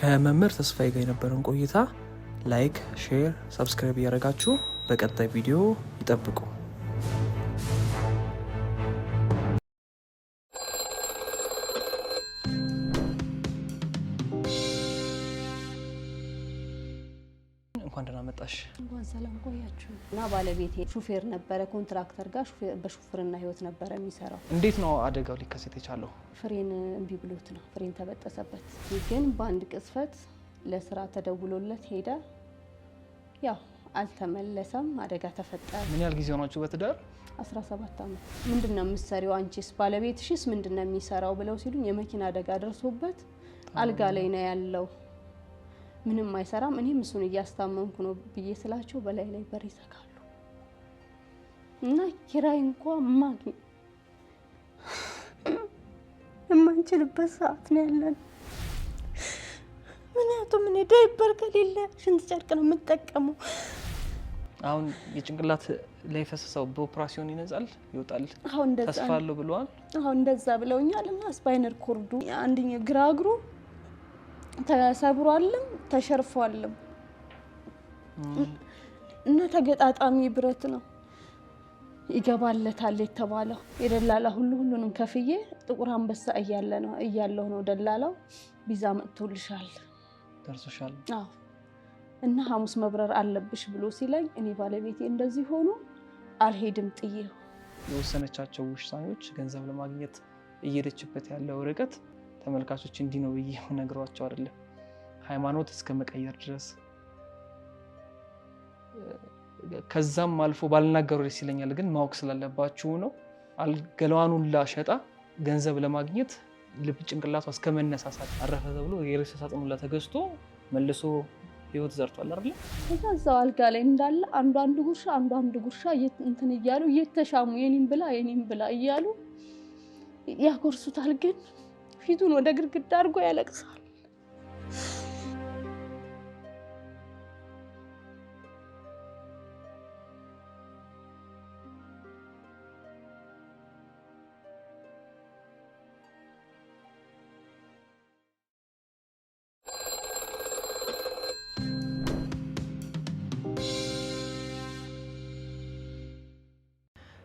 ከመምህር ተስፋዬ ጋር የነበረን ቆይታ ላይክ፣ ሼር፣ ሰብስክራይብ እያደረጋችሁ በቀጣይ ቪዲዮ ይጠብቁ። እንኳን ደህና መጣሽ። እንኳን ሰላም ቆያችሁ። እና ባለቤቴ ሹፌር ነበረ፣ ኮንትራክተር ጋር በሹፍርና ህይወት ነበረ የሚሰራው። እንዴት ነው አደጋው ሊከሰት የቻለው? ፍሬን እምቢ ብሎት ነው፣ ፍሬን ተበጠሰበት። ግን በአንድ ቅስፈት ለስራ ተደውሎለት ሄደ። ያው አልተመለሰም፣ አደጋ ተፈጠረ። ምን ያህል ጊዜ ሆናችሁ በትዳር? 17 ዓመት። ምንድነው የምትሰሪው አንቺስ ባለቤትሽስ ምንድነው የሚሰራው ብለው ሲሉኝ የመኪና አደጋ ደርሶበት አልጋ ላይ ነው ያለው፣ ምንም አይሰራም፣ እኔም እሱን እያስታመምኩ ነው ብዬ ስላቸው በላይ ላይ በር ይዘጋሉ። እና ኪራይ እንኳን ማግኘት የማንችልበት ሰዓት ነው ያለን። ምክንያቱም እኔ ዳይፐር ከሌለ ሽንት ጨርቅ ነው የምጠቀመው። አሁን የጭንቅላት ላይ ፈሰሰው በኦፕራሲዮን ይነጻል ይወጣል እንደዛ ተስፋ አለው ብለዋል። እንደዛ ብለውኛል። እና ስፓይነር ኮርዱ አንደኛው ግራ እግሩ ተሰብሯልም ተሸርፏልም እና ተገጣጣሚ ብረት ነው ይገባለታል የተባለው። የደላላ ሁሉንም ከፍዬ ጥቁር አንበሳ እያለው ነው ደላላው ቪዛ መጥቶልሻል ደርሶሻል። አዎ እና ሐሙስ መብረር አለብሽ ብሎ ሲለኝ እኔ ባለቤቴ እንደዚህ ሆኖ አልሄድም ጥዬው። የወሰነቻቸው ውሳኔዎች ገንዘብ ለማግኘት እየሄደችበት ያለው ርቀት ተመልካቾች እንዲህ ነው ብዬ ነግሯቸው አይደለም፣ ሃይማኖት እስከ መቀየር ድረስ ከዛም አልፎ ባልናገሩ ደስ ይለኛል፣ ግን ማወቅ ስላለባችሁ ነው። ገለዋኑን ላሸጣ ገንዘብ ለማግኘት ልብ ጭንቅላቷ እስከ መነሳሳት አረፈ ተብሎ የሬሳ ሳጥኑ ተገዝቶ መልሶ ህይወት ዘርቷል አይደል? እዛው አልጋ ላይ እንዳለ አንዱ ጉርሻ እንትን እያሉ እየተሻሙ የኔን ብላ እያሉ ያጎርሱታል። ግን ፊቱን ወደ ግድግዳ አድርጎ ያለቅሳል።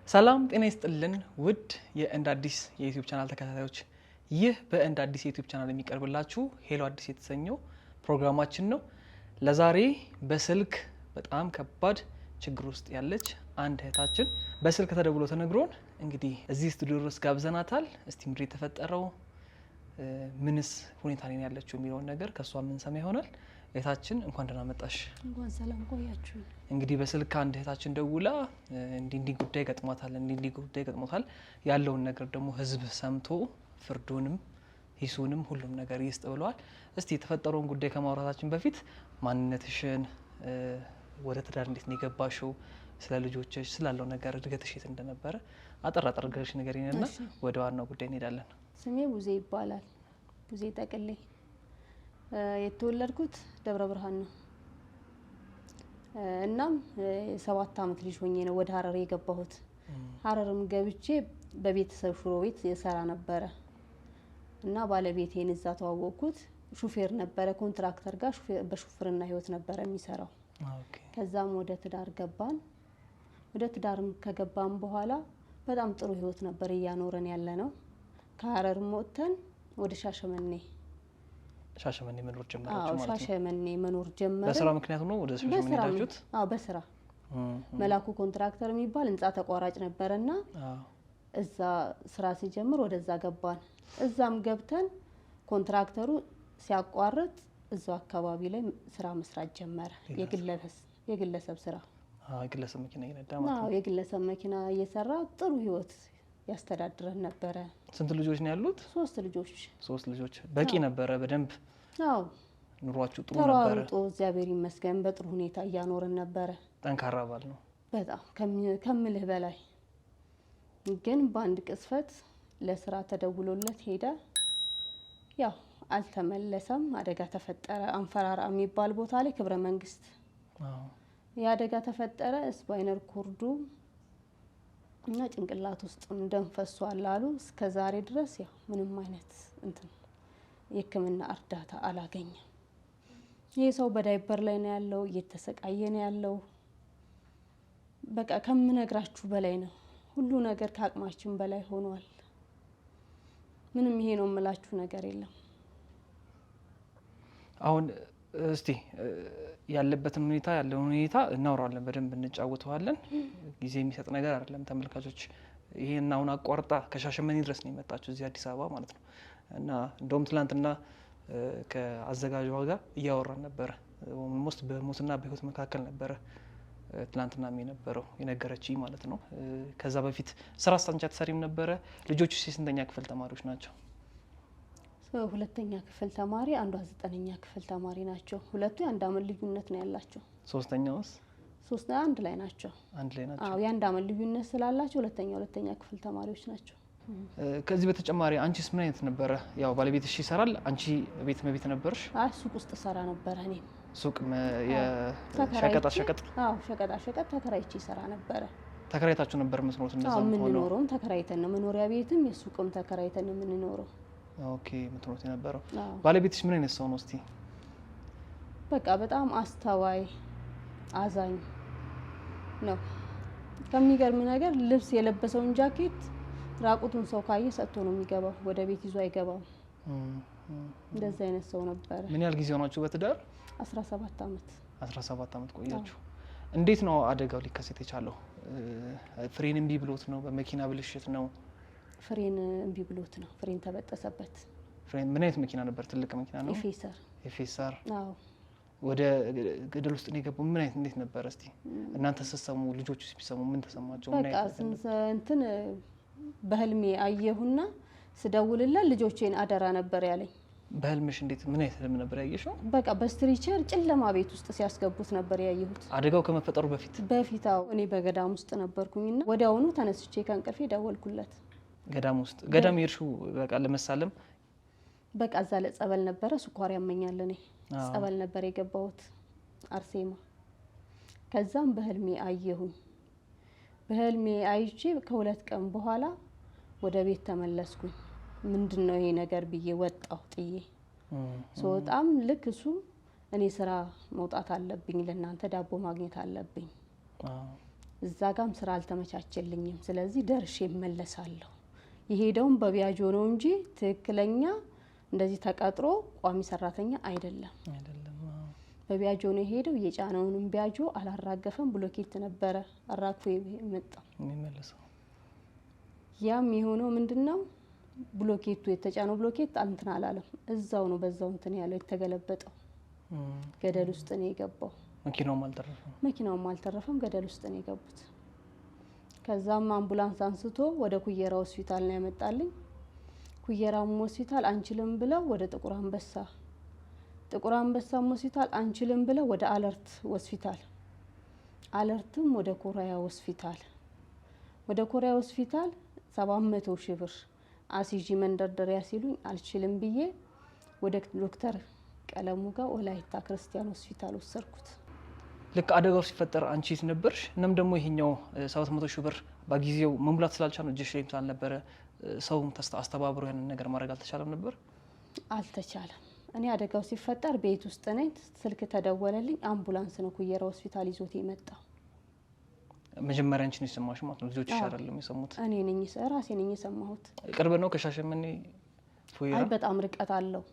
ሰላም ጤና ይስጥልን ውድ የእንደ አዲስ የዩቲዩብ ቻናል ተከታታዮች፣ ይህ በእንደ አዲስ የዩቲዩብ ቻናል የሚቀርብላችሁ ሄሎ አዲስ የተሰኘው ፕሮግራማችን ነው። ለዛሬ በስልክ በጣም ከባድ ችግር ውስጥ ያለች አንድ እህታችን በስልክ ተደውሎ ተነግሮን እንግዲህ እዚህ ስቱዲዮ ድረስ ጋብዘናታል። እስቲ ምንድን የተፈጠረው ምንስ ሁኔታ ላይ ያለችው የሚለውን ነገር ከሷ የምንሰማ ይሆናል። እህታችን እንኳን ደህና መጣሽ። እንኳን ሰላም ቆያችሁ። እንግዲህ በስልክ አንድ እህታችን ደውላ እንዲህ ጉዳይ ገጥሞታል ያለውን ነገር ደግሞ ህዝብ ሰምቶ ፍርዱንም ሂሱንም ሁሉም ነገር ይስጥ ብለዋል። እስቲ የተፈጠረውን ጉዳይ ከማውራታችን በፊት ማንነትሽን፣ ወደ ትዳር እንዴት ነው የገባሽው፣ ስለ ልጆችሽ ስላለው ነገር እድገትሽ የት እንደነበረ አጠር አድርገሽ ንገሪንና ወደ ዋናው ጉዳይ እንሄዳለን። ስሜ ቡዜ ይባላል። ቡዜ ጠቅሌ። የተወለድኩት ደብረ ብርሃን ነው። እናም የ7 ዓመት ልጅ ሆኜ ነው ወደ ሀረር የገባሁት። ሀረርም ገብቼ በቤተሰብ ሽሮ ቤት የሰራ ነበረ እና ባለቤቴን እዛ ተዋወቅኩት። ሹፌር ነበረ፣ ኮንትራክተር ጋር በሹፍርና ህይወት ነበረ የሚሰራው። ከዛም ወደ ትዳር ገባን። ወደ ትዳርም ከገባን በኋላ በጣም ጥሩ ህይወት ነበር እያኖረን ያለ ነው። ከሀረርም ወጥተን ወደ ሻሸመኔ መኖር ጀመራችሁ ማለት ነው? ሻሸመኔ መኖር ጀመረ። በስራ ምክንያት ነው ወደ ሻሸመኔ ሄዳችሁት? አዎ በስራ መላኩ ኮንትራክተር የሚባል ህንጻ ተቋራጭ ነበርና እዛ ስራ ሲጀምር ወደዛ ገባን። እዛም ገብተን ኮንትራክተሩ ሲያቋርጥ እዛው አካባቢ ላይ ስራ መስራት ጀመረ። የግለሰብ ስራ። የግለሰብ መኪና እየነዳ ማለት ነው? የግለሰብ መኪና እየሰራ ጥሩ ህይወት ያስተዳድረን ነበረ። ስንት ልጆች ነው ያሉት? 3 ልጆች። 3 ልጆች በቂ ነበረ? በደንብ አዎ። ኑሯችሁ ጥሩ ነበረ? ተሯሩጦ እግዚአብሔር ይመስገን በጥሩ ሁኔታ እያኖረን ነበረ። ጠንካራ ባል ነው በጣም ከምልህ በላይ። ግን በአንድ ቅስፈት ለስራ ተደውሎለት ሄደ። ያው አልተመለሰም፣ አደጋ ተፈጠረ። አንፈራራ የሚባል ቦታ ላይ ክብረ መንግስት የአደጋ ተፈጠረ። ስፓይነር ኮርዱ እና ጭንቅላት ውስጥ ደም ፈሷል አሉ። እስከ ዛሬ ድረስ ያው ምንም አይነት የሕክምና እርዳታ አላገኘም። ይሄ ሰው በዳይፐር ላይ ነው ያለው፣ እየተሰቃየ ነው ያለው። በቃ ከምነግራችሁ በላይ ነው። ሁሉ ነገር ከአቅማችን በላይ ሆኗል። ምንም ይሄ ነው የምላችሁ ነገር የለም። አሁን እስቲ ያለበትን ሁኔታ ያለውን ሁኔታ እናወራለን፣ በደንብ እንጫወተዋለን። ጊዜ የሚሰጥ ነገር አይደለም ተመልካቾች። ይሄን አሁን አቋርጣ ከሻሸመኔ ድረስ ነው የመጣችው እዚህ አዲስ አበባ ማለት ነው። እና እንደውም ትላንትና ከአዘጋጇ ጋር እያወራን ነበረ። ኦልሞስት በሞትና በህይወት መካከል ነበረ ትላንትና የነበረው የነገረችኝ ማለት ነው። ከዛ በፊት ስራ አስታንቻ ተሰሪም ነበረ። ልጆቹ የስንተኛ ክፍል ተማሪዎች ናቸው? ሁለተኛ ክፍል ተማሪ፣ አንዷ 9ኛ ክፍል ተማሪ ናቸው። ሁለቱ የአንድ አመት ልዩነት ነው ያላቸው። ሶስተኛውስ? ሶስት አንድ ላይ ናቸው። አንድ ላይ ናቸው። አዎ የአንድ አመት ልዩነት ስላላቸው ሁለተኛ ክፍል ተማሪዎች ናቸው። ከዚህ በተጨማሪ አንቺስ ምን አይነት ነበረ? ያው ባለቤትሽ ይሰራል፣ አንቺ ቤት መቤት ነበርሽ? አይ ሱቅ ውስጥ ሰራ ነበረ። እኔ ሱቅ የሸቀጣ ሸቀጥ? አዎ ሸቀጣ ሸቀጥ ተከራይቼ ሰራ ነበረ። ተከራይታችሁ ነበር የምትኖሩት? እንደዛ ነው ሆኖ የምንኖረውም ተከራይተን ነው። መኖሪያ ቤትም የሱቅም ተከራይተን ነው የምንኖረው። ኦኬ የምትኖሩት የነበረው። ባለቤትሽ ምን አይነት ሰው ነው እስቲ? በቃ በጣም አስተዋይ አዛኝ ነው። ከሚገርም ነገር ልብስ የለበሰውን ጃኬት ራቁቱን ሰው ካየ ሰጥቶ ነው የሚገባው፣ ወደ ቤት ይዞ አይገባም። እንደዛ አይነት ሰው ነበረ። ምን ያህል ጊዜ ሆናችሁ በትዳር? 17 አመት። 17 አመት ቆያችሁ። እንዴት ነው አደጋው ሊከሰት የቻለው? ፍሬን እምቢ ብሎት ነው? በመኪና ብልሽት ነው? ፍሬን እምቢ ብሎት ነው። ፍሬን ተበጠሰበት። ፍሬን ምን አይነት መኪና ነበር? ትልቅ መኪና ነው? ኤፌሰር። ኤፌሰር። አዎ። ወደ ገደል ውስጥ ነው የገባው። ምን አይነት እንዴት ነበር እስቲ እናንተ ስትሰሙ፣ ልጆቹ ሲሰሙ ምን ተሰማቸው? ምን በቃ አይነት እንትን በህልሜ አየሁና ስደውልለት ልጆቼን አደራ ነበር ያለኝ። በህልምሽ? እንዴት ምን አይነት ህልም ነበር ያየሽው? በቃ በስትሪቸር ጨለማ ቤት ውስጥ ሲያስገቡት ነበር ያየሁት። አደጋው ከመፈጠሩ በፊት? በፊታው እኔ በገዳም ውስጥ ነበርኩኝና ወዲያውኑ ተነስቼ ከእንቅልፌ ደወልኩለት። ገዳም ውስጥ? ገዳም የሄድሽው በቃ ለመሳለም? በቃ እዛ ለጸበል ነበረ። ስኳር ያመኛል እኔ ጸበል ነበር የገባሁት አርሴማ። ከዛም በህልሜ አየሁኝ። በህልሜ አይቼ ከ2 ቀን በኋላ ወደ ቤት ተመለስኩኝ። ምንድነው ይሄ ነገር ብዬ ወጣሁ ጥዬ። ስወጣም ልክ እሱ እኔ ስራ መውጣት አለብኝ፣ ለእናንተ ዳቦ ማግኘት አለብኝ፣ እዛ ጋም ስራ አልተመቻቸልኝም፣ ስለዚህ ደርሼ እመለሳለሁ። የሄደውም በቢያጆ ነው እንጂ ትክክለኛ እንደዚህ ተቀጥሮ ቋሚ ሰራተኛ አይደለም። በቢያጆ ነው የሄደው። የጫነውንም ቢያጆ አላራገፈም። ብሎኬት ነበረ አራግፎ የመጣው የሚመለሰው። ያም የሆነው ምንድነው ብሎኬቱ የተጫነው ብሎኬት እንትን አላለም። እዛው ነው በዛው እንትን ያለው የተገለበጠው። ገደል ውስጥ ነው የገባው። መኪናውም አልተረፈም። ገደል ውስጥ ነው የገቡት። ከዛም አምቡላንስ አንስቶ ወደ ኩየራ ሆስፒታል ነው ያመጣልኝ። ኩየራም ሆስፒታል አንችልም ብለው ወደ ጥቁር አንበሳ፣ ጥቁር አንበሳም ሆስፒታል አንችልም ብለው ወደ አለርት ሆስፒታል፣ አለርትም ወደ ኮሪያ ሆስፒታል፣ ወደ ኮሪያ ሆስፒታል 700 ሺህ ብር አሲጂ መንደርደሪያ ሲሉኝ አልችልም ብዬ ወደ ዶክተር ቀለሙ ጋር ወላይታ ክርስቲያን ሆስፒታል ወሰድኩት። ልክ አደጋው ሲፈጠር አንቺ የት ነበርሽ? እናም ደግሞ ይሄኛው 700 ሺህ ብር በጊዜው መሙላት ስላልቻለ እጅሽ ላይ ስላልነበረ ሰውም አስተባብሮ ያንን ነገር ማድረግ አልተቻለም ነበር? አልተቻለም። እኔ አደጋው ሲፈጠር ቤት ውስጥ ነኝ። ስልክ ተደወለልኝ። አምቡላንስ ነው ኩየራ ሆስፒታል ይዞት የመጣው። መጀመሪያ አንቺ ነሽ የሰማሽው ማለት ነው? ልጆችሽ አይደለም የሰሙት? እኔ ነኝ ራሴ ነኝ የሰማሁት። ቅርብ ነው ከሻሸመኔ ፉይራ? አይ በጣም ርቀት አለው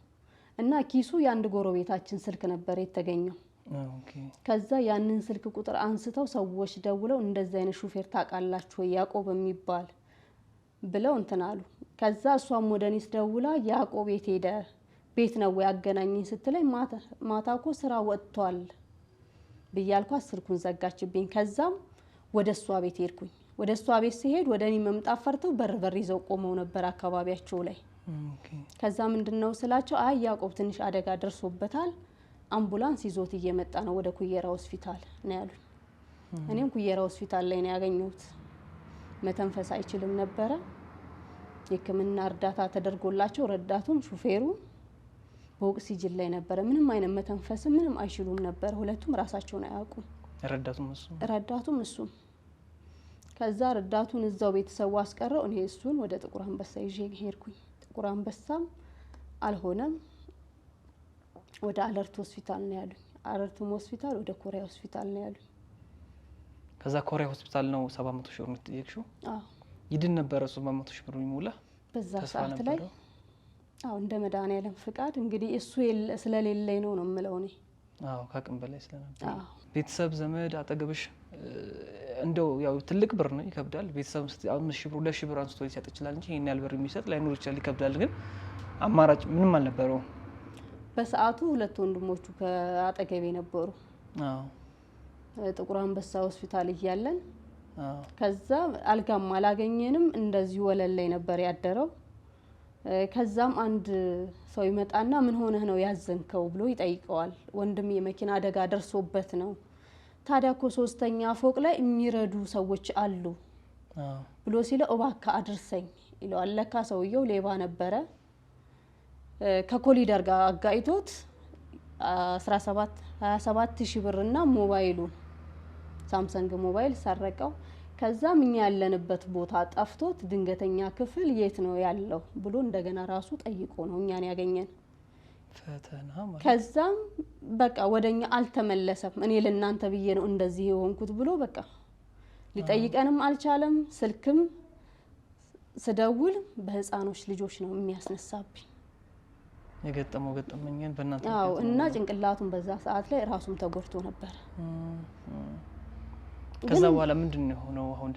እና ኪሱ የአንድ ጎረቤታችን ስልክ ነበር የተገኘው። ከዛ ያንን ስልክ ቁጥር አንስተው ሰዎች ደውለው እንደዚህ አይነት ሹፌር ታውቃላችሁ ወይ ያዕቆብ የሚባል ብለው እንትን አሉ። ከዛ እሷም ወደ እኔ ስደውላ ያዕቆብ የት ሄደ ቤት ነው ያገናኘኝ ስትለኝ ማታ እኮ ስራ ወጥቷል ብያልኳት ስልኩን ዘጋችብኝ። ከዛም ወደ እሷ ቤት ሄድኩኝ። ወደ እሷ ቤት ሲሄድ ወደ እኔ መምጣት ፈርተው በር ይዘው ቆመው ነበር አካባቢያቸው ላይ። ከዛ ምንድነው ስላቸው አይ ያዕቆብ ትንሽ አደጋ ደርሶበታል አምቡላንስ ይዞት እየመጣ ነው ወደ ኩየራ ሆስፒታል ነው ያሉኝ። እኔም ኩየራ ሆስፒታል ላይ ነው ያገኘሁት። መተንፈስ አይችልም ነበረ። የሕክምና እርዳታ ተደርጎላቸው ረዳቱም ሹፌሩ በኦክሲጅን ላይ ነበረ። ምንም አይነት መተንፈስ ምንም አይችሉም ነበር። ሁለቱም ራሳቸውን አያውቁም። ረዳቱም እሱም። ከዛ ረዳቱን እዛው ቤተሰቡ አስቀረው። እኔ እሱን ወደ ጥቁር አንበሳ ይዤ ሄድኩኝ። ጥቁር አንበሳም አልሆነም። ወደ አለርት ሆስፒታል ነው ያሉኝ። አለርትም ሆስፒታል ወደ ኮሪያ ሆስፒታል ነው ያሉኝ። ከዛ ኮሪያ ሆስፒታል ነው 700 ሺህ ብር የምትጠየቅሽው? አዎ ይድን ነበረ 700 ሺህ ብር የሚሞላ በዛ ሰዓት ላይ። አዎ እንደ መድኃኒዓለም ፍቃድ እንግዲህ እሱ ስለሌለኝ ነው የምለው እኔ። አዎ ከአቅም በላይ ስለነበር ቤተሰብ ዘመድ አጠገብሽ እንደው ያው ትልቅ ብር ነው ይከብዳል። ቤተሰብ 5,000 ብር 2,000 ብር አንስቶ ሊሰጥ ይችላል እንጂ ይሄን ያህል ብር የሚሰጥ ላይኖር ይችላል፣ ይከብዳል። ግን አማራጭ ምንም አልነበረውም። በሰዓቱ 2 ወንድሞቹ ከአጠገቤ ነበሩ። አዎ ጥቁር አንበሳ ሆስፒታል እያለን ከዛ አልጋም አላገኘንም፣ እንደዚሁ ወለል ላይ ነበር ያደረው። ከዛም አንድ ሰው ይመጣና ምን ሆነህ ነው ያዘንከው ብሎ ይጠይቀዋል። ወንድም የመኪና አደጋ ደርሶበት ነው። ታዲያ እኮ 3ኛ ፎቅ ላይ የሚረዱ ሰዎች አሉ ብሎ ሲለው እባክህ አድርሰኝ ይለዋል። ለካ ሰውየው ሌባ ነበረ። ከኮሊደር ጋር አጋይቶት 27,000 ብርና ሞባይሉን ሳምሰንግ ሞባይል ሰረቀው። ከዛም እኛ ያለንበት ቦታ ጠፍቶት ድንገተኛ ክፍል የት ነው ያለው ብሎ እንደገና ራሱ ጠይቆ ነው እኛን ያገኘን። ፈተና ማለት ከዛም በቃ ወደኛ አልተመለሰም። እኔ ለእናንተ ብዬ ነው እንደዚህ የሆንኩት ብሎ በቃ ሊጠይቀንም አልቻለም። ስልክም ስደውል በህፃኖች ልጆች ነው የሚያስነሳብኝ። የገጠመው ገጠመኝን በእናንተ አዎ እና ጭንቅላቱን በዛ ሰዓት ላይ ራሱም ተጎድቶ ነበር። ከዛ በኋላ ምንድነው የሆነው? አሁን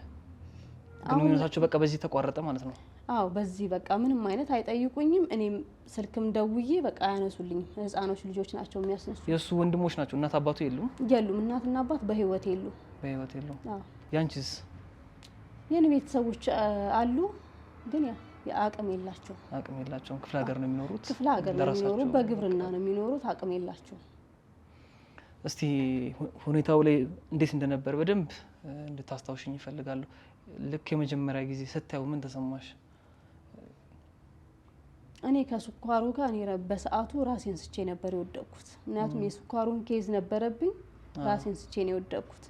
ግንኙነታቸው በቃ በዚህ ተቋረጠ ማለት ነው? አዎ በዚህ በቃ ምንም አይነት አይጠይቁኝም። እኔም ስልክም ደውዬ በቃ አያነሱልኝም። ህፃኖች ልጆች ናቸው የሚያስነሱ። የሱ ወንድሞች ናቸው? እናት አባቱ የሉም? የሉም። እናትና አባት በህይወት የሉም። በህይወት የሉም። አዎ ያንቺስ? የኔ ቤተሰቦች አሉ፣ ግን አቅም የላቸው። አቅም የላቸውም። ክፍለ ሀገር ነው የሚኖሩት? ክፍለ ሀገር ነው የሚኖሩት። በግብርና ነው የሚኖሩት። አቅም የላቸው። እስቲ ሁኔታው ላይ እንዴት እንደነበር በደንብ እንድታስታውሽኝ ይፈልጋለሁ። ልክ የመጀመሪያ ጊዜ ስታዩ ምን ተሰማሽ? እኔ ከስኳሩ ጋር እኔ በሰዓቱ ራሴን ስቼ ነበር የወደቅኩት። ምክንያቱም የስኳሩን ኬዝ ነበረብኝ። ራሴን ስቼ ነው የወደቅኩት።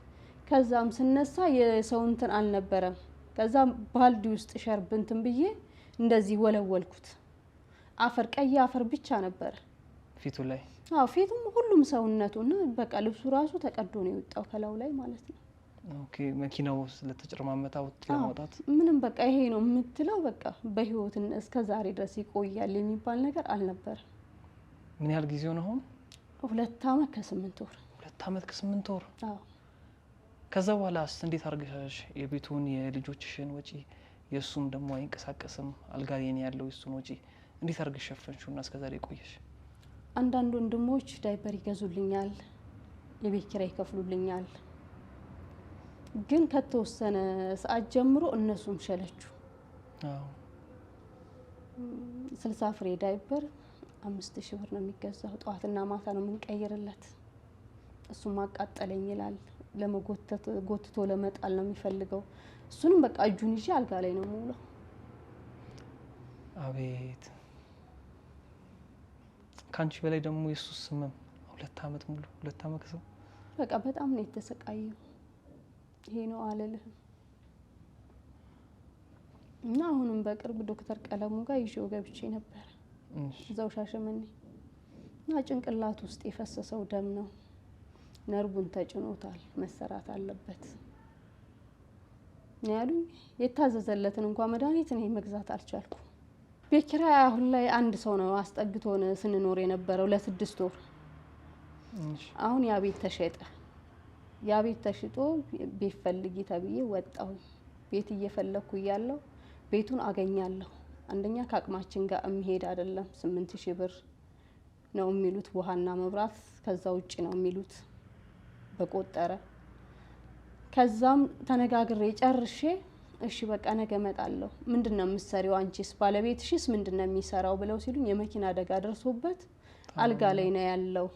ከዛም ስነሳ የሰው እንትን አልነበረም። ከዛም ባልዲ ውስጥ ሸርብ እንትን ብዬ እንደዚህ ወለወልኩት። አፈር ቀይ አፈር ብቻ ነበር ፊቱ ላይ። አዎ ፊቱም ሁሉም ሰውነቱና በቃ ልብሱ ራሱ ተቀዶ ነው የወጣው ከላው ላይ ማለት ነው። ኦኬ መኪናው ስለተጨረማመታ ለማውጣት ምንም በቃ ይሄ ነው የምትለው በቃ በህይወት እስከ ዛሬ ድረስ ይቆያል የሚባል ነገር አልነበረ። ምን ያህል ጊዜው ነው አሁን? 2 ዓመት ከ8 ወር። 2 ዓመት ከ8 ወር። አዎ ከዛ በኋላስ እንዴት አርገሻሽ? የቤቱን የልጆችሽን ወጪ የሱም ደግሞ አይንቀሳቀስም አልጋ የኔ ያለው የሱን ወጪ እንዴት አርገሽ ሸፈንሽውና እስከ ዛሬ ቆየሽ? አንዳንድ ወንድሞች ዳይፐር ይገዙልኛል፣ የቤት ኪራይ ይከፍሉልኛል። ግን ከተወሰነ ሰዓት ጀምሮ እነሱም ሸለቹ። አዎ 60 ፍሬ ዳይፐር 5,000 ብር ነው የሚገዛው። ጧትና ማታ ነው የምንቀይርለት። እሱም አቃጠለኝ ይላል። ለመጎተት ጎትቶ ለመጣል ነው የሚፈልገው። እሱንም በቃ እጁን ይዤ አልጋ ላይ ነው የምውለው። አቤት ካንቺ በላይ ደግሞ የሱስ ህመም 2 ዓመት ሙሉ 2 ዓመት ከሰው በቃ በጣም ነው የተሰቃየው። ይሄ ነው አልልህም። እና አሁንም በቅርብ ዶክተር ቀለሙ ጋር ይዤው ገብቼ ነበር እዛው ሻሸመኔ። እና ጭንቅላት ውስጥ የፈሰሰው ደም ነው። ነርቡን ተጭኖታል፣ መሰራት አለበት ያሉኝ። የታዘዘለትን እንኳን መድኃኒት እኔ መግዛት አልቻልኩም። ቤት ኪራይ አሁን ላይ አንድ ሰው ነው አስጠግቶን ስንኖር የነበረው ለ6 ወር። አሁን ያ ቤት ተሸጠ። ያ ቤት ተሽጦ ቤት ፈልጊ ተብዬ ወጣሁ። ቤት እየፈለኩ እያለሁ ቤቱን አገኛለሁ። አንደኛ ከአቅማችን ጋር የሚሄድ አይደለም። 8,000 ብር ነው የሚሉት። ውሃና መብራት ከዛ ውጪ ነው የሚሉት በቆጠረ። ከዛም ተነጋግሬ ጨርሼ እሺ በቃ ነገ እመጣለሁ። ምንድነው የምትሰሪው አንቺስ? ባለቤትሽስ ምንድነው የሚሰራው ብለው ሲሉኝ የመኪና አደጋ ደርሶበት አልጋ ላይ ነው ያለው፣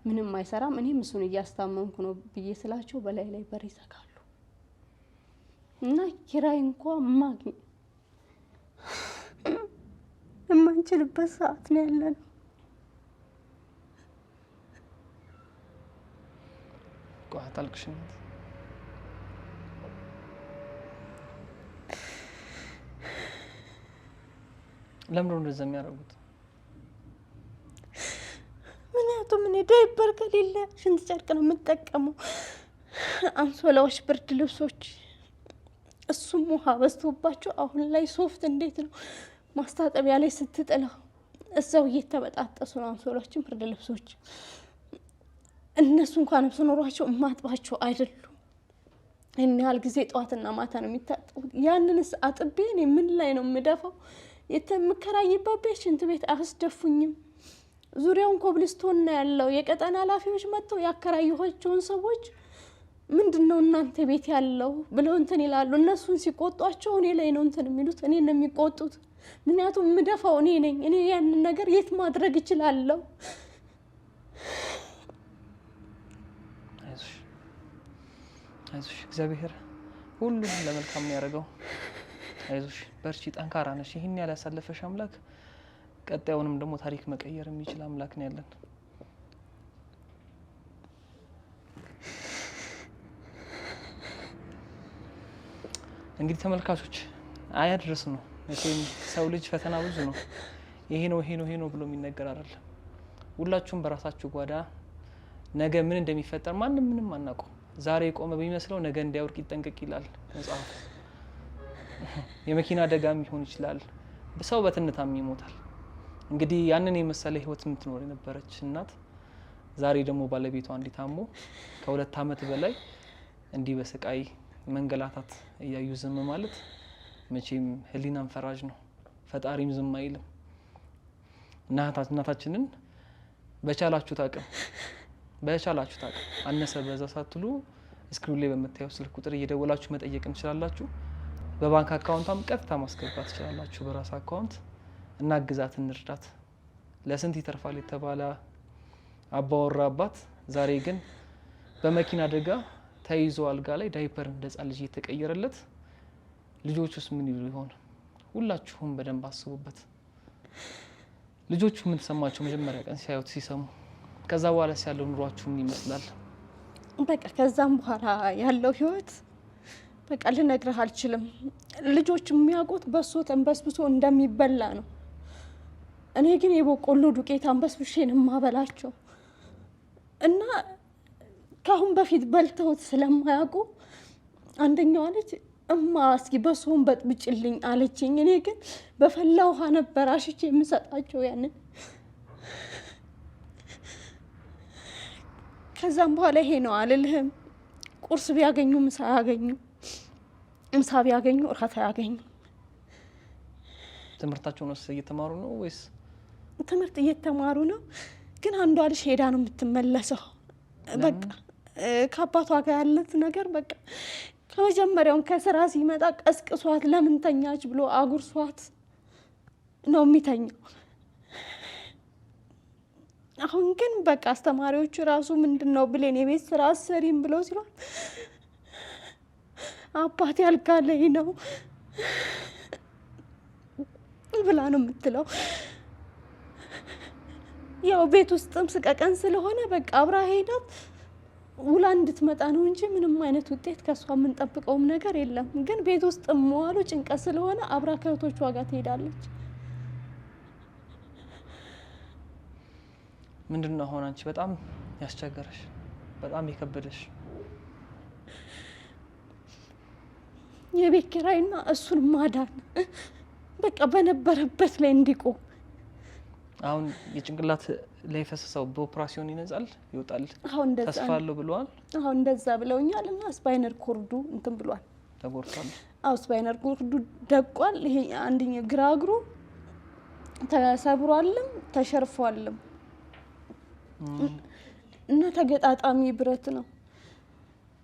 ምንም አይሰራም፣ እኔም እሱን እያስታመምኩ ነው ብዬ ስላቸው በላይ ላይ በር ይዘጋሉ። እና ኪራይ እንኳን ማግኘት የማንችልበት ሰዓት ነው ያለን። አታልቅሽነት። ለምን ነው እንደዛ የሚያደርጉት? ምክንያቱም እኔ ዳይፐር ከሌለ ሽንት ጨርቅ ነው የምጠቀመው። አንሶላዎች፣ ብርድ ልብሶች እሱም ውሃ በዝቶባቸው አሁን ላይ ሶፍት እንዴት ነው ማስታጠቢያ ላይ ስትጥለው እዛው እየተበጣጠሱ ነው አንሶላዎችም ብርድ ልብሶች። እነሱ እንኳን ነፍስ ኖሯቸው ማጥባቸው አይደሉም። ይህን ያህል ጊዜ ጠዋትና ማታ ነው የሚታጠቡት። ያንንስ አጥቤ እኔ ምን ላይ ነው የምደፋው? የምከራይበት ቤት ሽንት ቤት አያስደፉኝም። ዙሪያውን ኮብልስቶን ነው ያለው። የቀጠና ኃላፊዎች መጥተው ያከራዩኋቸውን ሰዎች ምንድን ነው እናንተ ቤት ያለው ብለው እንትን ይላሉ። እነሱን ሲቆጧቸው እኔ ላይ ነው እንትን የሚሉት፣ እኔ ነው የሚቆጡት። ምክንያቱም የምደፋው እኔ ነኝ። እኔ ያንን ነገር የት ማድረግ እችላለሁ? አይዞሽ፣ እግዚአብሔር ሁሉም ለመልካም ነው ያደረገው። አይዞሽ፣ በርቺ፣ ጠንካራ ነሽ። ይህን ያህል ያሳለፈሽ አምላክ ቀጣዩንም ደግሞ ታሪክ መቀየር የሚችል አምላክ ነው ያለን። እንግዲህ ተመልካቾች አያድርስ ነው መቼም ሰው ልጅ ፈተና ብዙ ነው። ይሄ ነው ብሎ የሚነገር አይደለም። ሁላችሁም በራሳችሁ ጓዳ ነገ ምን እንደሚፈጠር ማንም ምንም አናውቀው። ዛሬ የቆመ በሚመስለው ነገ እንዲያወርቅ ይጠንቀቅ ይላል መጽሐፉ። የመኪና አደጋም ሊሆን ይችላል፣ ሰው በትንታም ይሞታል። እንግዲህ ያንን የመሰለ ህይወት የምትኖር የነበረች እናት ዛሬ ደግሞ ባለቤቷ እንዲታሞ ከ2 ዓመት በላይ እንዲህ በስቃይ መንገላታት እያዩ ዝም ማለት መቼም ህሊናን ፈራጅ ነው። ፈጣሪም ዝም አይልም። እናታችንን በቻላችሁት አቅም አነሰ በዛ ሳትሉ ስክሪን ላይ በመታየው ስልክ ቁጥር እየደወላችሁ መጠየቅ እንችላላችሁ። በባንክ አካውንቷም ቀጥታ ማስገባት ትችላላችሁ። በራስ አካውንት እናግዛት፣ እንርዳት። ለስንት ይተርፋል የተባለ አባወራ አባት ዛሬ ግን በመኪና አደጋ ተይዞ አልጋ ላይ ዳይፐር እንደጻ ልጅ እየተቀየረለት ልጆቹስ ምን ይሉ ይሆን? ሁላችሁም በደንብ አስቡበት። ልጆቹ ምን ተሰማቸው መጀመሪያ ቀን ሲያዩት ሲሰሙ? ከዛ በኋላ ያለው ኑሯችሁ ምን ይመስላል? በቃ ከዛም በኋላ ያለው ህይወት በቃ ልነግርህ አልችልም። ልጆች የሚያውቁት በሶ ተንበስብሶ እንደሚበላ ነው። እኔ ግን የበቆሎ ዱቄት አንበስብሼ ነው የማበላቸው እና ካሁን በፊት በልተውት ስለማያውቁ አንደኛዋ ልጅ እማ እስኪ በሶውን በጥብጭልኝ አለችኝ። እኔ ግን በፈላ ውሃ ነበር አሽቼ የምሰጣቸው ያንን። ከዛም በኋላ ይሄ ነው አልልህም። ቁርስ ቢያገኙ ምሳ ያገኙ፣ ምሳ ቢያገኙ እራት ያገኙ። ትምህርታቸውን ወስ እየተማሩ ነው ወይስ? ትምህርት እየተማሩ ነው፣ ግን አንዷ ልጅ ሄዳ ነው የምትመለሰው። በቃ ከአባቷ ጋር ያለት ነገር በቃ ከመጀመሪያውም ከስራ ሲመጣ ቀስቅሷት ለምን ተኛች ብሎ አጉርሷት ነው የሚተኛው። አሁን ግን በቃ አስተማሪዎቹ ራሱ ምንድነው ብሌን የቤት ስራ አሰሪም ብለው ሲሏት አባቴ አልጋ ላይ ነው ብላ ነው የምትለው። ያው ቤት ውስጥም ስቀቀን ስለሆነ በቃ አብራ ሄዳት ውላ እንድትመጣ ነው እንጂ ምንም አይነት ውጤት ከሷ የምንጠብቀውም ነገር የለም። ግን ቤት ውስጥ መዋሉ ጭንቀት ስለሆነ አብራ ከእህቶቿ ጋር ትሄዳለች። ምንድነው አሁን አንቺ በጣም ያስቸገረሽ በጣም የከበደሽ? የቤት ኪራይና እሱን ማዳን በቃ በነበረበት ላይ እንዲቆም። አሁን የጭንቅላት ላይ ፈሰሰው በኦፕራሲዮን ይነጻል ይወጣል ተስፋ አለው ብለዋል። አሁን እንደዛ ብለውኛል። እና ስፓይነር ኮርዱ እንትን ብሏል፣ ተጎድቷል። አው ስፓይነር ኮርዱ ደቋል። ይሄ አንደኛው ግራ እግሩ ተሰብሯልም ተሸርፏልም እና ተገጣጣሚ ብረት ነው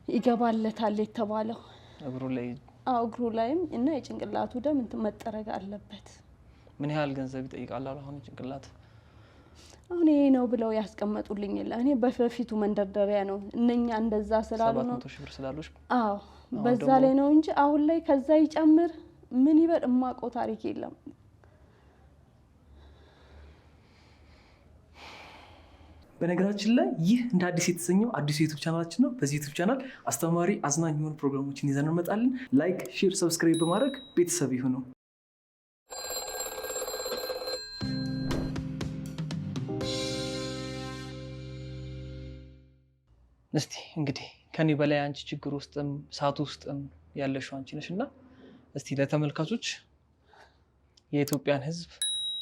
ይገባለታል የተባለው እግሩ ላይ። አው እግሩ ላይም እና የጭንቅላቱ ደም እንትን መጠረግ አለበት። ምን ያህል ገንዘብ ይጠይቃል አሁን ጭንቅላት? አሁን ይሄ ነው ብለው ያስቀመጡልኝ የለ። እኔ በፊቱ መንደርደሪያ ነው እነኛ እንደዛ ስላሉ ነው 700 ሺህ ብር ስላሉሽ። አዎ በዛ ላይ ነው እንጂ አሁን ላይ ከዛ ይጨምር ምን ይበል እማቆ ታሪክ የለም። በነገራችን ላይ ይህ እንደ አዲስ የተሰኘው አዲሱ ዩቲዩብ ቻናላችን ነው። በዚህ ዩቲዩብ ቻናል አስተማሪ አዝናኝ የሆኑ ፕሮግራሞችን ይዘን እንመጣለን። ላይክ፣ ሼር፣ ሰብስክራይብ በማድረግ ቤተሰብ ይሁኑ። እስቲ እንግዲህ ከኔ በላይ አንቺ ችግር ውስጥም ሳቱ ውስጥም ያለሽው አንቺ ነሽና እስቲ ለተመልካቾች የኢትዮጵያን ሕዝብ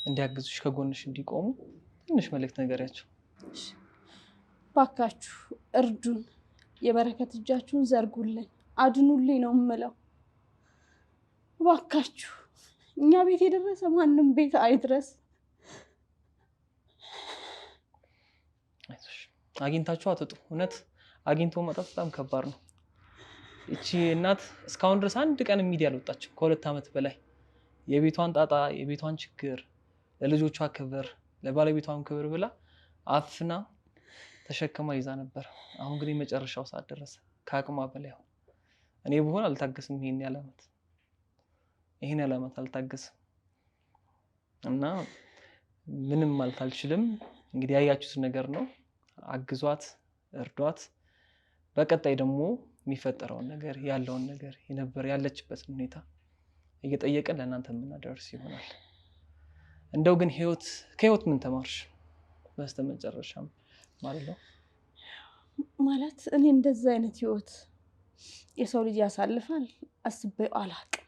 እንዲያግዙሽ ከጎንሽ እንዲቆሙ ትንሽ መልእክት ነገሪያቸው። ባካችሁ እርዱን፣ የበረከት እጃችሁን ዘርጉልን፣ አድኑልኝ ነው የምለው። ባካችሁ እኛ ቤት የደረሰ ማንም ቤት አይድረስ። አግኝታችሁ አትጡ። እውነት አግኝቶ መጣት በጣም ከባድ ነው። እቺ እናት እስካሁን ድረስ አንድ ቀን ሚዲያ አልወጣችም። ከ2 ዓመት በላይ የቤቷን ጣጣ የቤቷን ችግር ለልጆቿ ክብር ለባለቤቷም ክብር ብላ አፍና ተሸክማ ይዛ ነበር። አሁን ግን የመጨረሻው ሰዓት ደረሰ። ከአቅሟ በላይ ሆነ። እኔ ብሆን አልታገስም። ይሄን ያለ ዓመት አልታገስም እና ምንም ማለት አልችልም። እንግዲህ ያያችሁት ነገር ነው። አግዟት፣ እርዷት። በቀጣይ ደግሞ የሚፈጠረውን ነገር ያለውን ነገር ያለችበትን ሁኔታ እየጠየቀን ለእናንተ የምናደርስ ይሆናል። እንደው ግን ከህይወት ምን ተማርሽ? በስተመጨረሻም ማለት ነው ማለት እኔ እንደዛ አይነት ህይወት የሰው ልጅ ያሳልፋል አስቤው አላቅም።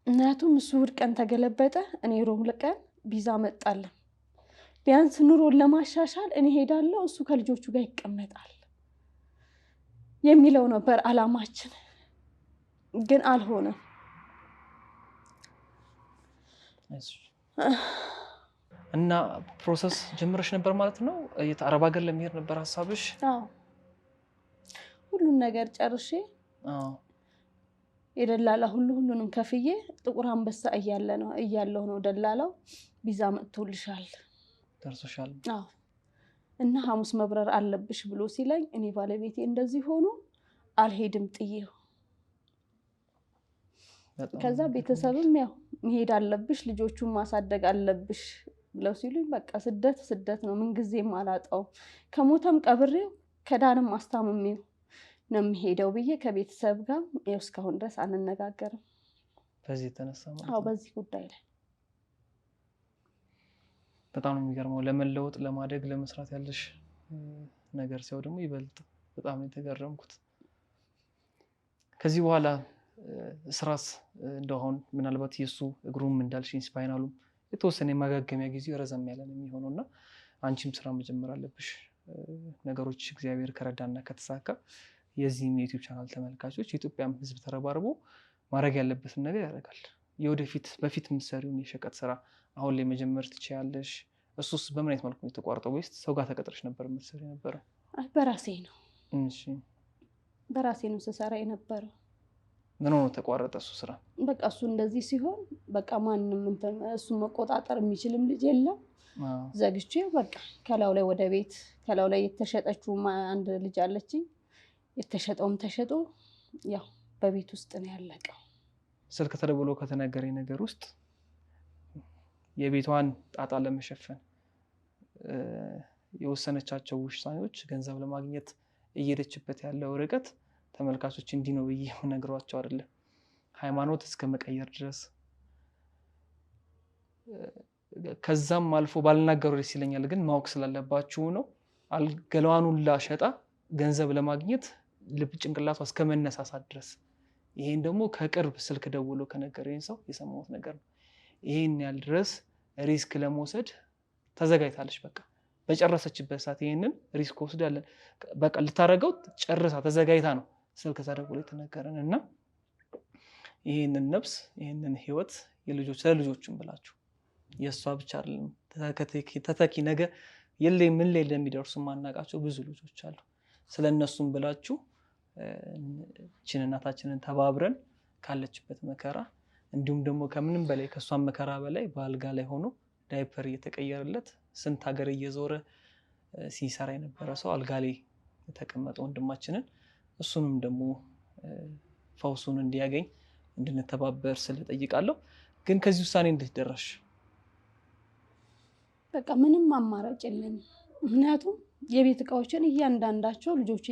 እናቱም እሱ እሑድ ቀን ተገለበጠ፣ እኔ ሮብ ቀን ቪዛ መጣለን። ቢያንስ ኑሮን ለማሻሻል እኔ ሄዳለሁ፣ እሱ ከልጆቹ ጋር ይቀመጣል የሚለው ነበር አላማችን። ግን አልሆነም። እና ፕሮሰስ ጀምረሽ ነበር ማለት ነው? አረብ ሀገር ለመሄድ ነበር ሀሳብሽ? አዎ፣ ሁሉን ነገር ጨርሼ የደላላ ሁሉንም ከፍዬ ጥቁር አንበሳ እያለሁ ነው ደላላው ቪዛ መጥቶልሻል ደርሶሻል። አዎ። እና ሐሙስ መብረር አለብሽ ብሎ ሲለኝ እኔ ባለቤቴ እንደዚህ ሆኖ አልሄድም ጥዬው። ከዛ ቤተሰብም ያው መሄድ አለብሽ ልጆቹን ማሳደግ አለብሽ ብለው ሲሉኝ በቃ ስደት ነው፣ ምንጊዜም አላጣው። ከሞተም ቀብሬው ከዳንም አስታምሜው ነው የምሄደው ብዬ ከቤተሰብ ጋር ያው እስካሁን ድረስ አንነጋገርም። በዚህ የተነሳ ማለት አዎ፣ በዚህ ጉዳይ ላይ በጣም ነው የሚገርመው። ለመለወጥ ለማደግ ለመስራት ያለሽ ነገር ሲያው ደግሞ ይበልጥ በጣም ነው የተገረምኩት። ከዚህ በኋላ ስራስ እንደው አሁን ምናልባት የሱ እግሩም እንዳልሽኝ ስፓይናሉም የተወሰነ የማጋገሚያ ጊዜው ረዘም ያለ ነው የሚሆነውና አንቺም ስራ መጀመር አለብሽ። ነገሮች እግዚአብሔር ከረዳና ከተሳካ የዚህም የዩቲዩብ ቻናል ተመልካቾች የኢትዮጵያም ሕዝብ ተረባርቦ ማድረግ ያለበትን ነገር ያደርጋል። የወደፊት በፊት የምትሰሪውን የሸቀጥ ስራ አሁን ላይ መጀመር ትችያለሽ። እሱስ በምን አይነት መልኩ ነው የተቋረጠው? ወይስ ሰው ጋር ተቀጥረሽ ነበር የምትሰሪ የነበረው? በራሴ ነው። እሺ፣ በራሴ ነው ስሰራ የነበረው። ምን ሆኖ ተቋረጠ እሱ ስራ? በቃ እሱ እንደዚህ ሲሆን በቃ ማንም እሱ መቆጣጠር የሚችልም ልጅ የለም። ዘግቼ በቃ ከላው ላይ ወደ ቤት ከላው ላይ የተሸጠችው አንድ ልጅ አለችኝ። የተሸጠውም ተሸጦ ያው በቤት ውስጥ ነው ያለቀው። ስልክ ተደውሎ ከተነገረኝ ነገር ውስጥ የቤቷን ጣጣ ለመሸፈን የወሰነቻቸው ውሳኔዎች ገንዘብ ለማግኘት እየሄደችበት ያለው ርቀት ተመልካቾች እንዲህ ነው ብዬ ነግሯቸው አይደለም፣ ሃይማኖት እስከ መቀየር ድረስ ከዛም አልፎ ባልናገሩ ደስ ይለኛል፣ ግን ማወቅ ስላለባችሁ ነው። ገለዋኑን ላሸጣ ገንዘብ ለማግኘት ልብ ጭንቅላቷ እስከ መነሳሳት ድረስ። ይሄን ደግሞ ከቅርብ ስልክ ደውሎ ከነገረኝ ሰው የሰማሁት ነገር ነው። ይሄን ያህል ድረስ ሪስክ ለመውሰድ ተዘጋጅታለች። በቃ በጨረሰችበት ሰዓት ይሄንን ሪስክ ወስዳለን በቃ ልታረገው ጨርሳ ተዘጋጅታ ነው ስልክ ተደውሎ የተነገረን እና ይሄንን ነፍስ ይሄንን ህይወት ለልጆቹም ብላችሁ የእሷ ብቻ አይደለም ተተኪ ነገ ምን ላይ እንደሚደርሱ ማናቃቸው ብዙ ልጆች አሉ። ስለነሱም ብላችሁ እቺን እናታችንን ተባብረን ካለችበት መከራ እንዲሁም ደግሞ ከምንም በላይ ከሷን መከራ በላይ በአልጋ ላይ ሆኖ ዳይፐር እየተቀየረለት ስንት ሀገር እየዞረ ሲሰራ የነበረ ሰው አልጋ ላይ የተቀመጠ ወንድማችንን እሱንም ደግሞ ፈውሱን እንዲያገኝ እንድንተባበር ስለጠይቃለሁ። ግን ከዚህ ውሳኔ እንዴት ደረሽ? በቃ ምንም አማራጭ የለኝም። ምክንያቱም የቤት እቃዎችን እያንዳንዳቸው ልጆች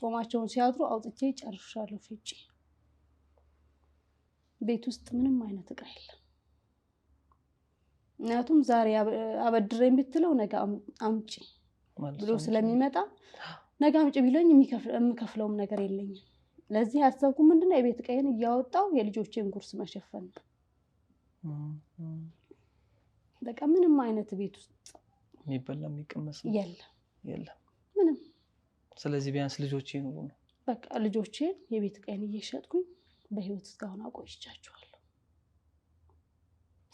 ጦማቸውን ሲያድሩ አውጥቼ ጨርሻለሁ ፍጪ። ቤት ውስጥ ምንም አይነት እቃ የለም። ምክንያቱም ዛሬ አበድረኝ ብትለው ነገ አምጪ ብሎ ስለሚመጣ ነገ አምጪ ቢለኝ የምከፍለውም ነገር የለኝም። ለዚህ ያሰብኩ ምንድነው የቤት ዕቃዬን እያወጣው የልጆቼን ጉርስ መሸፈን ነው። በቃ ምንም አይነት ቤት ውስጥ የሚበላ የሚቀመስ የለም ምንም። ስለዚህ ቢያንስ ልጆቼ ይኑሩ ነው። በቃ ልጆቼን የቤት ዕቃዬን እየሸጥኩኝ በህይወት እስካሁን አቆይቻቸዋለሁ።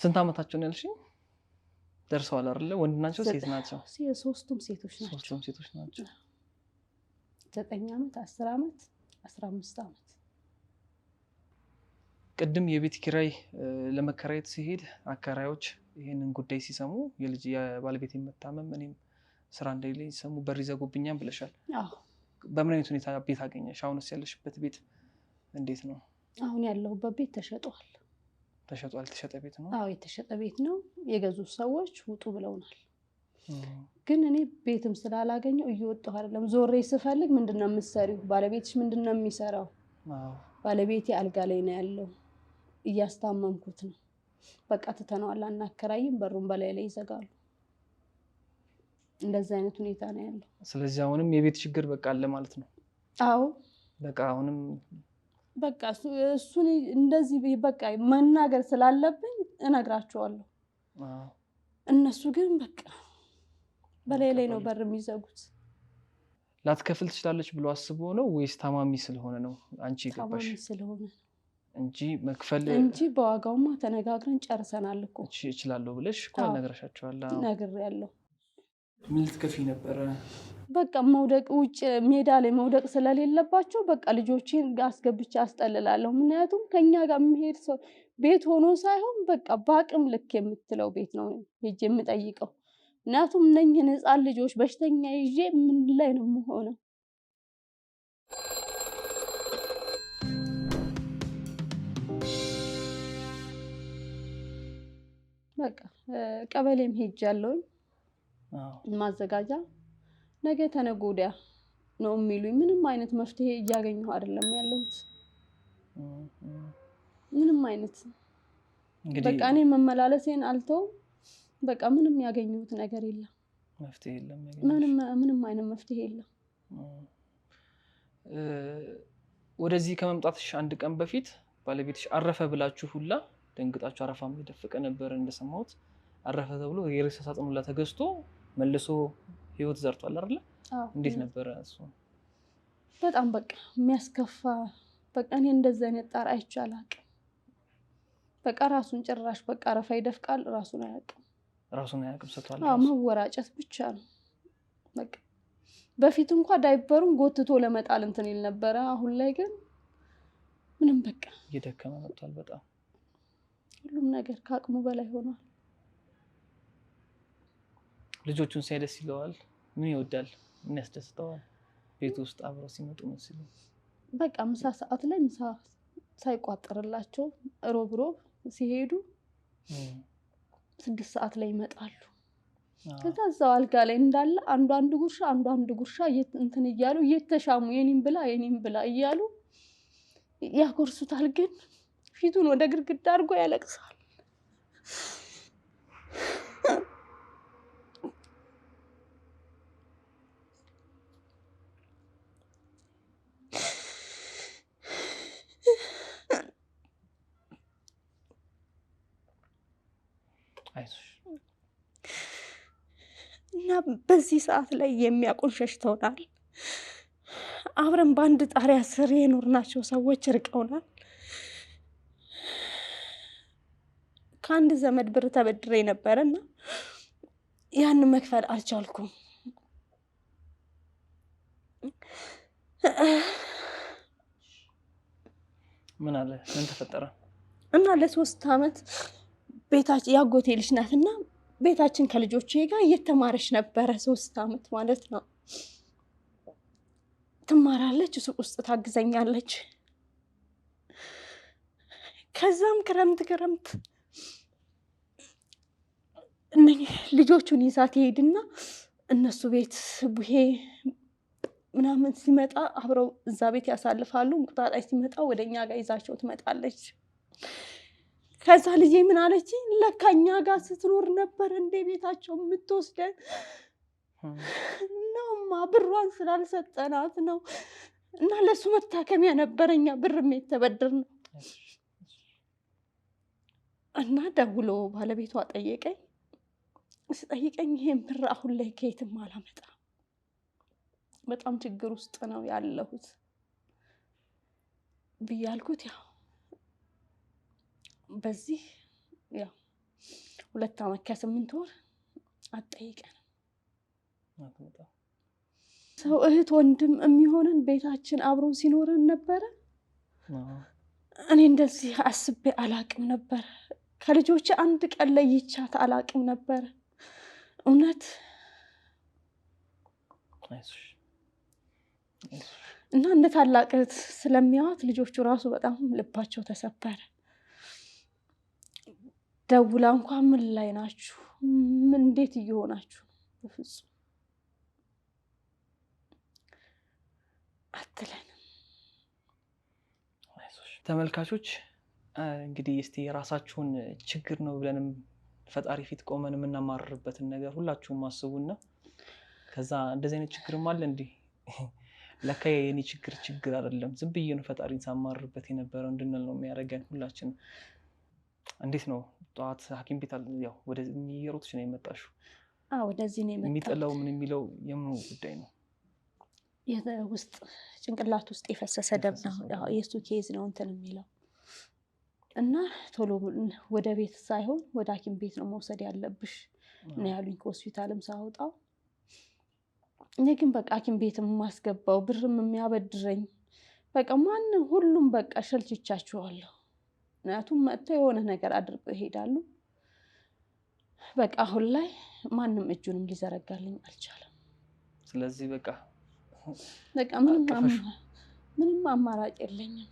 ስንት አመታቸው ነው ያልሽኝ? ደርሰዋል አይደለ? ወንድ ናቸው ሴት ናቸው? ሶስቱም ሴቶች ናቸው። 9 አመት 10 አመት 15 አመት። ቅድም የቤት ኪራይ ለመከራየት ሲሄድ አከራዮች ይሄንን ጉዳይ ሲሰሙ የባለቤት መታመም እኔም ስራ እንደሌለኝ ሲሰሙ በር ይዘጉብኛል ብለሻል። በምን አይነት ሁኔታ ቤት አገኘሽ? አሁንስ ያለሽበት ቤት እንዴት ነው? አሁን ያለሁበት ቤት ተሸጧል። የተሸጠ ቤት ነው? አዎ የተሸጠ ቤት ነው። የገዙ ሰዎች ውጡ ብለውናል። ግን እኔ ቤትም ስላላገኘው እየወጣሁ አይደለም። ዞሬ ስፈልግ ምንድነው የምትሰሪው? ባለቤትሽ ምንድነው የሚሰራው? ባለቤቴ አልጋ ላይ ነው ያለው፣ እያስታመምኩት ነው። በቃ ትተነዋል አናከራይም፣ በሩን በላይ ላይ ይዘጋሉ። እንደዚህ አይነት ሁኔታ ነው ያለው። ስለዚህ አሁንም የቤት ችግር በቃ አለ ማለት ነው? አዎ በቃ አሁንም በቃ እሱን እንደዚህ በቃ መናገር ስላለብኝ እነግራቸዋለሁ። እነሱ ግን በቃ በላይ ላይ ነው በር የሚዘጉት። ላትከፍል ትችላለች ብሎ አስቦ ነው ወይስ ታማሚ ስለሆነ ነው? አንቺ ገባሽ? ታማሚ ስለሆነ እንጂ መክፈል እንጂ በዋጋውማ ተነጋግረን ጨርሰናል እኮ። እችላለሁ ብለሽ እኮ ነግረሻቸዋል? ነግሬያለሁ። ምን ልትከፊ ነበረ? በቃ መውደቅ ውጭ ሜዳ ላይ መውደቅ ስለሌለባቸው በቃ ልጆቼን አስገብቼ አስጠልላለሁ። ምክንያቱም ከኛ ጋር የሚሄድ ሰው ቤት ሆኖ ሳይሆን በቃ በአቅም ልክ የምትለው ቤት ነው ሄጄ የምጠይቀው። ምክንያቱም እነኝህን ህፃን ልጆች በሽተኛ ይዤ ምን ላይ ነው የምሆነው? በቃ ቀበሌም ሄጃለሁ ማዘጋጃ። ነገ ተነገ ወዲያ ነው የሚሉኝ። ምንም አይነት መፍትሄ እያገኘሁ አይደለም ያለሁት። ምንም አይነት በቃ እኔ መመላለሴን አልተውም። በቃ ምንም ያገኘሁት ነገር የለም። መፍትሄ የለም። ምንም አይነት መፍትሄ የለም። ወደዚህ ከመምጣትሽ አንድ ቀን በፊት ባለቤትሽ አረፈ ብላችሁ ሁላ ደንግጣችሁ አረፋም እየደፈቀ ነበር እንደሰማሁት። አረፈ ተብሎ የሬሳ ሳጥን ሁላ ተገዝቶ መልሶ ህይወት ዘርቷል አይደል? እንዴት ነበር እሱ? በጣም በቃ የሚያስከፋ። በቃ እኔ እንደዚህ አይነት ጣር አይቼ አላውቅም። በቃ ራሱን ጭራሽ በቃ አረፋ ይደፍቃል፣ ራሱን አያውቅም። ሰጥቷል። መወራጨት ብቻ ነው በቃ። በፊት እንኳን ዳይፐሩን ጎትቶ ለመጣል እንትን ይል ነበረ። አሁን ላይ ግን ምንም በቃ እየደከመ መጥቷል በጣም። ሁሉም ነገር ከአቅሙ በላይ ሆኗል። ልጆቹን ሲያይ ደስ ይለዋል? ምን ይወዳል? ምን ያስደስተዋል? ቤት ውስጥ አብረው ሲመጡ መስሉ በቃ ምሳ ሰዓት ላይ ምሳ ሳይቋጠርላቸው ሮብ ሲሄዱ 6 ሰዓት ላይ ይመጣሉ። ከዛ እዛው አልጋ ላይ እንዳለ አንዱ ጉርሻ እንትን እያሉ እየተሻሙ የኔን ብላ እያሉ ያጎርሱታል። ግን ፊቱን ወደ ግድግዳ አድርጎ ያለቅሳል። እና በዚህ ሰዓት ላይ የሚያውቁን ሸሽተውናል። አብረን በአንድ ጣሪያ ስር የኖርናቸው ሰዎች ርቀውናል። ከአንድ ዘመድ ብር ተበድሬ ነበረና ያን መክፈል አልቻልኩም። ምን አለ? ምን ተፈጠረ? እና ለ3 አመት ቤታችን ያጎቴ ልጅ ናትና ቤታችን ከልጆቼ ጋር እየተማረች ነበረ። 3 አመት ማለት ነው። ትማራለች፣ ሱቅ ውስጥ ታግዘኛለች። ከዛም ክረምት ልጆቹን ይዛ ትሄድና እነሱ ቤት ቡሄ ምናምን ሲመጣ አብረው እዛ ቤት ያሳልፋሉ። እንቁጣጣሽ ሲመጣ ወደኛ ጋር ይዛቸው ትመጣለች። ከዛ ልጄ ምን አለች? ለካ እኛ ጋር ስትኖር ነበር እንደ ቤታቸው የምትወስደን። ነውማ ብሯን ስላልሰጠናት ነው እና ለሱ መታከሚያ ነበረኛ ብርም የተበደርነው እና ደውሎ ባለቤቷ ጠየቀኝ። ስጠይቀኝ ይሄን ብር አሁን ላይ ከየትም አላመጣም፣ በጣም ችግር ውስጥ ነው ያለሁት ብያልኩት፣ ያው በዚህ ያው 2 ዓመት ከ8 ወር አጠይቀን ሰው እህት ወንድም የሚሆነን ቤታችን አብሮ ሲኖረን ነበረ። እኔ እንደዚህ አስቤ አላቅም ነበር። ከልጆቼ አንድ ቀን ለይቻት አላቅም ነበር። እውነት እና እንደ ታላቅ እህት ስለሚያዋት ልጆቹ ራሱ በጣም ልባቸው ተሰበረ። ደውላ እንኳን ምን ላይ ናችሁ? ምን እንዴት እየሆናችሁ? በፍጹም አትለንም። ተመልካቾች እንግዲህ እስቲ የራሳችሁን ችግር ነው ብለንም ፈጣሪ ፊት ቆመን የምናማርርበትን ነገር ሁላችሁም አስቡና ከዛ እንደዚህ አይነት ችግርም አለ እንዴ ለካ የኔ ችግር አይደለም ዝም ብዬ ነው ፈጣሪን ሳማርርበት የነበረው እንድንል ነው የሚያደርገን ሁላችንም። እንዴት ነው ጠዋት ሐኪም ቤት ያው ወደ የሚሮጥሽ ነው የመጣሽው? ወደዚህ ነው የመጣው። የሚጠላው ምን የሚለው የምኑ ጉዳይ ነው? የውስጥ ጭንቅላት ውስጥ የፈሰሰ ደም ነው። ያው የሱ ኬዝ ነው እንትን የሚለው እና ቶሎ ወደ ቤት ሳይሆን ወደ ሐኪም ቤት ነው መውሰድ ያለብሽ ነው ያሉኝ ከሆስፒታልም ሳወጣው። እኔ ግን በቃ ሐኪም ቤትም ማስገባው ብርም የሚያበድረኝ በቃ ማንም ሁሉም በቃ ሸልችቻቸዋለሁ። ምክንያቱም መጥተው የሆነ ነገር አድርገው ይሄዳሉ። በቃ አሁን ላይ ማንም እጁንም ሊዘረጋልኝ አልቻለም። ስለዚህ በቃ ምንም አማራጭ የለኝም።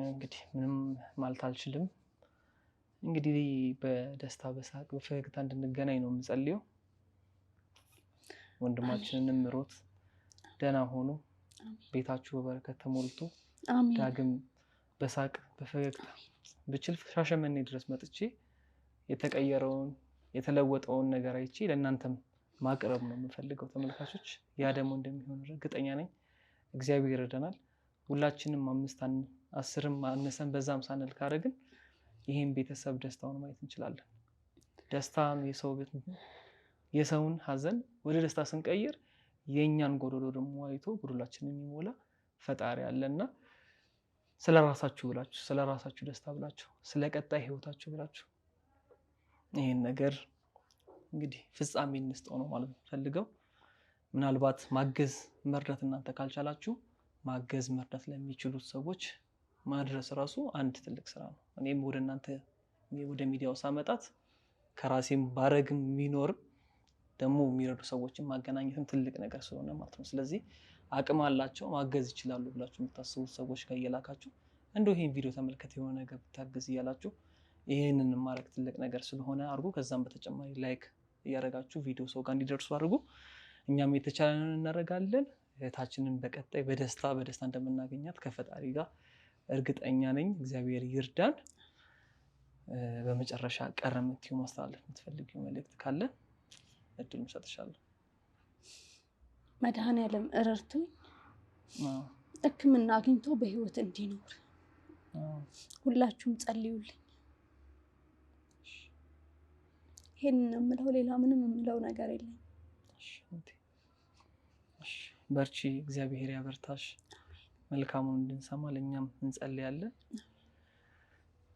እንግዲህ ምንም ማለት አልችልም። እንግዲህ በደስታ በሳቅ በፈገግታ እንድንገናኝ ነው የምጸልየው። ወንድማችንንም ሮት ደህና ሆኖ ቤታችሁ በበረከት ተሞልቶ ዳግም በሳቅ በፈገግታ ብችል ሻሸመኔ ድረስ መጥቼ የተቀየረውን የተለወጠውን ነገር አይቼ ለእናንተም ማቅረብ ነው የምፈልገው ተመልካቾች። ያ ደግሞ እንደሚሆን እርግጠኛ ነኝ። እግዚአብሔር ይረዳናል። ሁላችንም 5 10 አነሰን በዛም ሳንል ካደረግን ይሄን ቤተሰብ ደስታውን ማየት እንችላለን። ደስታን የሰውን ሀዘን ወደ ደስታ ስንቀይር የእኛን ጎዶሎ ደግሞ አይቶ ጎዶላችንን የሚሞላ ፈጣሪ አለና ስለራሳችሁ ብላችሁ ስለራሳችሁ ደስታ ብላችሁ ስለቀጣይ ህይወታችሁ ብላችሁ ይሄን ነገር እንግዲህ ፍጻሜ እንስጠው ነው ማለት ፈልገው። ምናልባት ማገዝ መርዳት እናንተ ካልቻላችሁ ማገዝ መርዳት ለሚችሉት ሰዎች ማድረስ ራሱ አንድ ትልቅ ስራ ነው። እኔም ወደ እናንተ ወደ ሚዲያው ሳመጣት ከራሴም ባረግም የሚኖርም ደግሞ የሚረዱ ሰዎችን ማገናኘትም ትልቅ ነገር ስለሆነ ማለት ነው። ስለዚህ አቅም አላቸው ማገዝ ይችላሉ ብላችሁ የምታስቡት ሰዎች ጋር እየላካችሁ እንደው ይሄን ቪዲዮ ተመልከት የሆነ ነገር ብታገዝ እያላችሁ ይሄንን ማድረግ ትልቅ ነገር ስለሆነ አድርጉ። ከዛም በተጨማሪ ላይክ እያደረጋችሁ ቪዲዮ ሰው ጋር እንዲደርሱ አድርጉ። እኛም የተቻለንን እናደርጋለን። እህታችንን በቀጣይ በደስታ እንደምናገኛት ከፈጣሪ ጋር እርግጠኛ ነኝ። እግዚአብሔር ይርዳን። በመጨረሻ ቀረ የምትይው ማስተላለፍ የምትፈልጊው መልእክት ካለ እድሉን እሰጥሻለሁ። መድኃኔዓለም እረድቶኝ ሕክምና አግኝቶ በህይወት እንዲኖር ሁላችሁም ጸልዩልኝ። ይሄን የምለው ሌላ ምንም የምለው ነገር የለም። በርቺ፣ እግዚአብሔር ያበርታሽ። መልካሙን እንድንሰማ ለእኛም እንጸልያለን።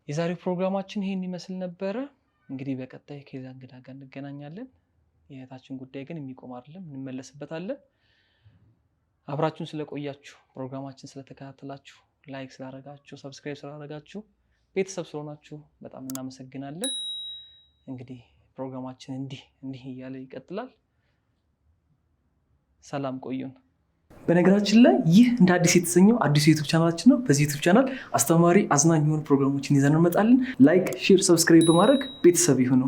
የዛሬው ፕሮግራማችን ይሄን ይመስል ነበረ። እንግዲህ በቀጣይ ከዛ እንግዳ ጋር እንገናኛለን። የእህታችን ጉዳይ ግን የሚቆም አይደለም፣ እንመለስበታለን። አብራችሁን ስለቆያችሁ፣ ፕሮግራማችን ስለተከታተላችሁ፣ ላይክ ስላደረጋችሁ፣ ሰብስክራይብ ስላደረጋችሁ፣ ቤተሰብ ስለሆናችሁ በጣም እናመሰግናለን። እንግዲህ ፕሮግራማችን እንዲህ እያለ ይቀጥላል። ሰላም ቆዩን። በነገራችን ላይ ይህ እንደ አዲስ የተሰኘው አዲሱ ዩቲዩብ ቻናላችን ነው። በዚህ ዩቲዩብ ቻናል አስተማሪ፣ አዝናኝ የሆኑ ፕሮግራሞችን ይዘን እንመጣለን። ላይክ፣ ሼር፣ ሰብስክራይብ በማድረግ ቤተሰብ ይሁኑ።